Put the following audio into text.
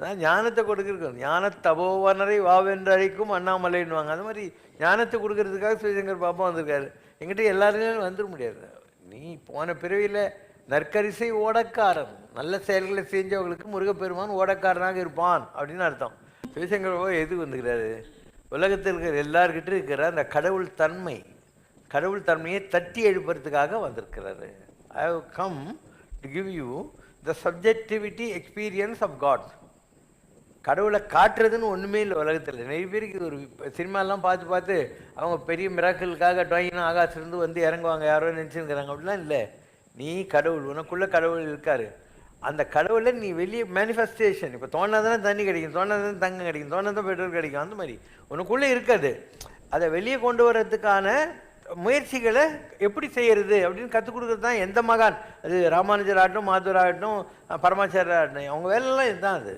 அதான் ஞானத்தை கொடுக்குறது. ஞான தபோவனரை வாவென்று அழைக்கும் அண்ணாமலைன்னுவாங்க. அது மாதிரி ஞானத்தை கொடுக்கறதுக்காக சிவசங்கர் பாப்பா வந்திருக்காரு. எங்கிட்ட எல்லாருமே வந்துட முடியாது. நீ போன பிறவியில் நற்கரிசை ஓடக்காரன், நல்ல செயல்களை செஞ்சவங்களுக்கு முருகப்பெருமான் ஓடக்காரனாக இருப்பான் அப்படின்னு அர்த்தம். சிவசங்கர் பாபா எதுக்கு வந்துக்கிறாரு? உலகத்தில் இருக்கிற எல்லார்கிட்ட இருக்கிற அந்த கடவுள் தன்மையை தட்டி எழுப்புறதுக்காக வந்திருக்கிறாரு. I have come to give you the subjectivity experience of God. கடவுளை காட்டுறதுன்னு ஒன்றுமே இல்லை உலகத்தில். நிறைய பேருக்கு இது ஒரு சினிமாலாம் பார்த்து அவங்க பெரிய மிராக்களுக்காக ட்ராயிங்னா ஆகாசிலிருந்து வந்து இறங்குவாங்க, யாரோ நினச்சிருக்கிறாங்க. அப்படிலாம் இல்லை. நீ கடவுள், உனக்குள்ள கடவுள் இருக்காரு. அந்த கடவுளை நீ வெளியே மேனிஃபெஸ்டேஷன். இப்போ தோணாதானே தண்ணி கிடைக்கும், தோணாதானே தங்கம் கிடைக்கும், தோணாதான் பெட்ரோல் கிடைக்கும். அந்த மாதிரி உனக்குள்ளே இருக்காது. அதை வெளியே கொண்டு வர்றதுக்கான முயற்சிகளை எப்படி செய்யறது அப்படின்னு கற்றுக் கொடுக்குறது தான் எந்த மகான். அது ராமானுஜர் ஆகட்டும், மாதூர் ஆகட்டும், பரமாச்சாரியர் ஆகட்டும், அவங்க வேலைலாம் இதுதான். அது